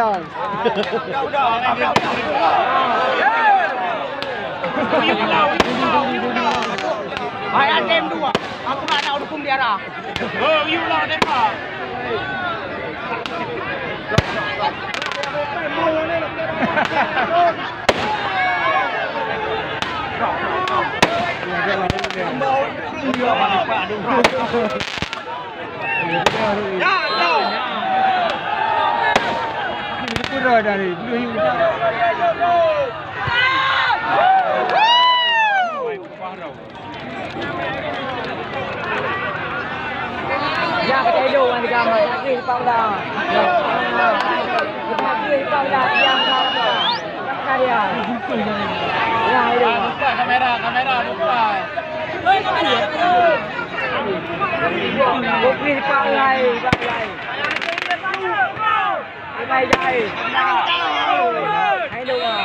dong. Hai game dua. Aku nak nak dukung dia lah. Oh, you lah tembak. Ya, ya. Ini pura dari dulu. Ya, kita hidup dengan gambar. Ini paulah. Ini paulah yang apa? Apa dia? Ya, hidup. Buka kamera, buka. Hei, kamera. Bukti paulah, paulah. Hai dai. Hai đâu à.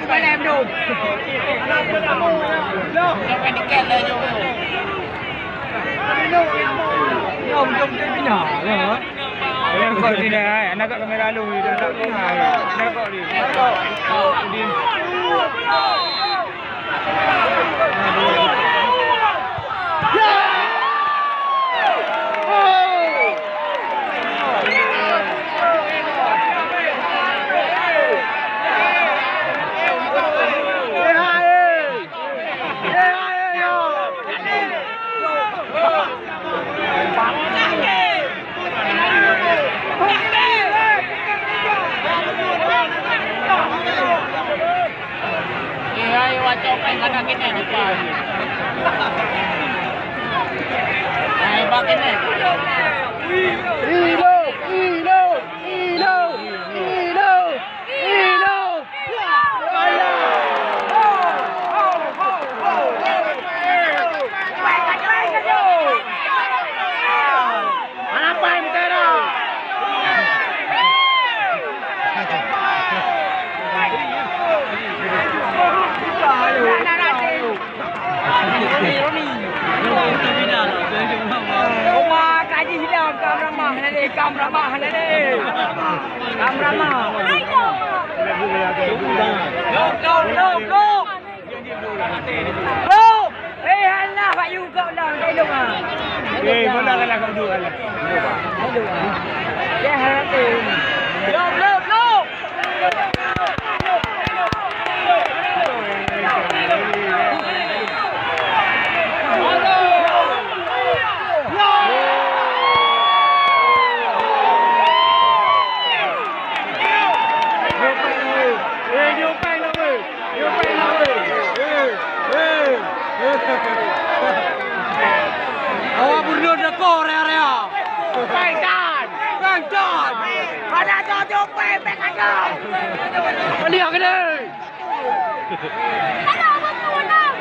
Bạn em đâu? Cho bạn đi kẹt lên vô. Ông trông cái nhỏ rồi. Em gọi gì này, anh gọi camera lùi đi, anh gọi này, anh gọi đi. Đi. Cobain ka na kita di pa. Ay bakit na? Ilo. Kameraman ini. Kameraman. Look. Eh, halah Pak Yu kau dah tengok ah. Eh, mana lah kau duduk lah. Ya, hati. Look. Awak berdua dekor area. Pengkan. Ada jauh pengkan. Beli yang ini. Ada apa tu nak?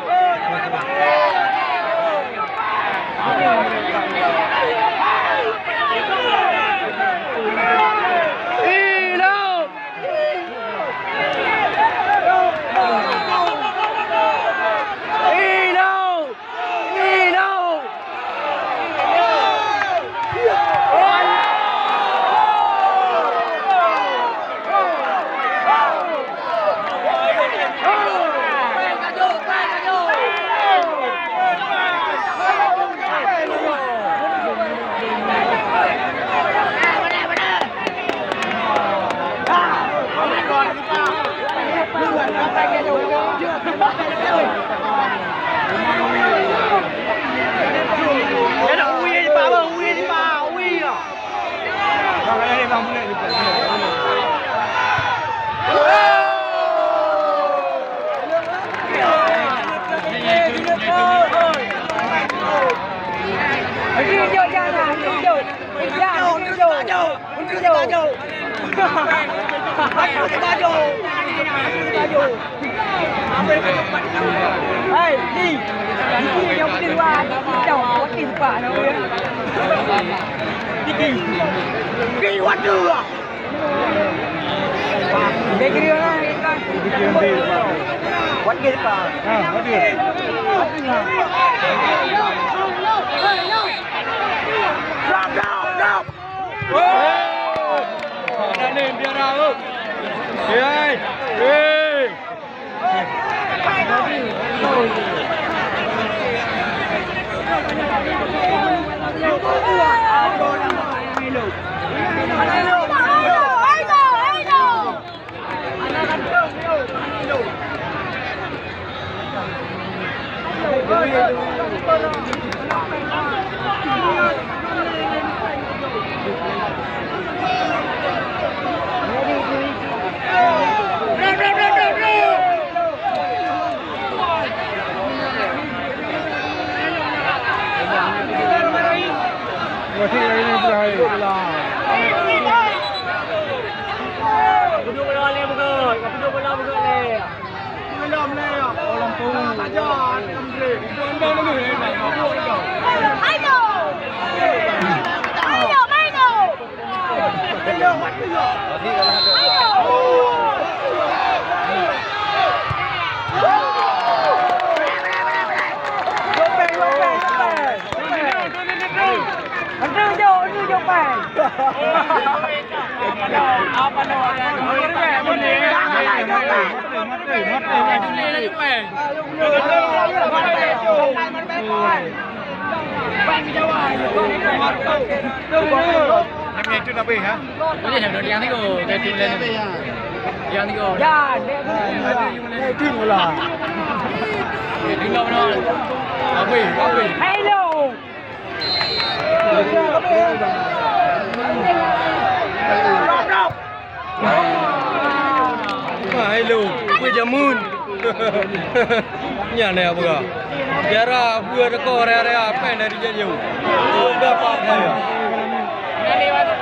nhà này bữa giờ ra vừa nó có ra phải này đi chơi nhiều udah apa ya ini waktu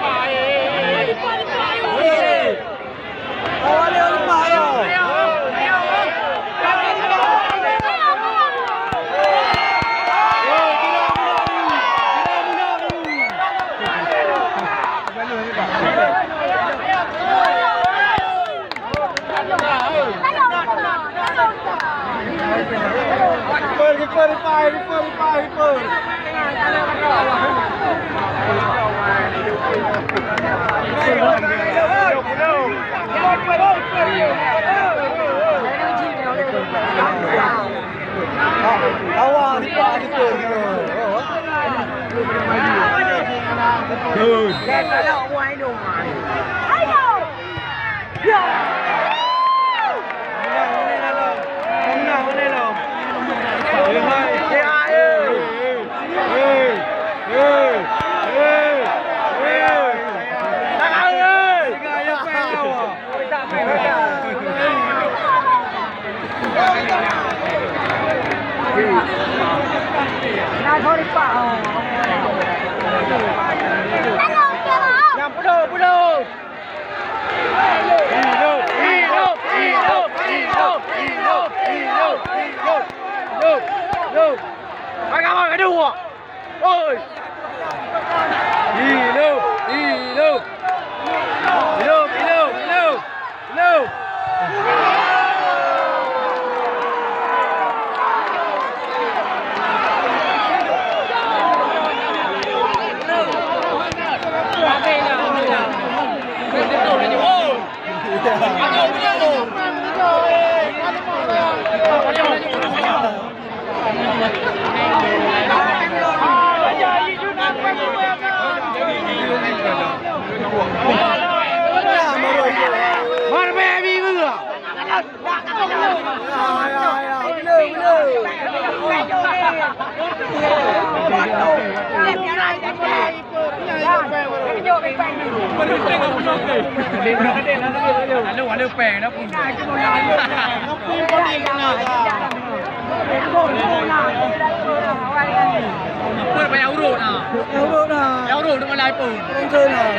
Euro ปู่ทำอะไรปู่ ต้องเชิญหน่อย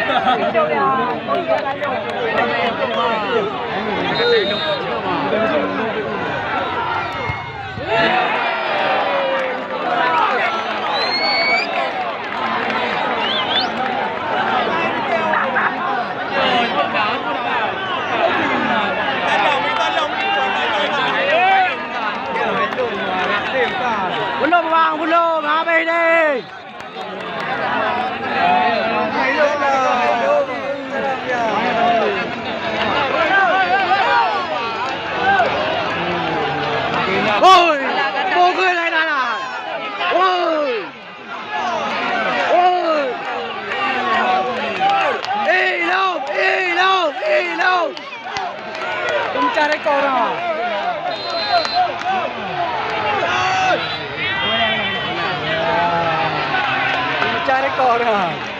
บุญโลวางบุญโลมาไปดิ โอ้ยโบขึ้นเลยนะโอ้ยโอ้ยเอ้ยतुम चारे कौन हो तुम चारे कौन हो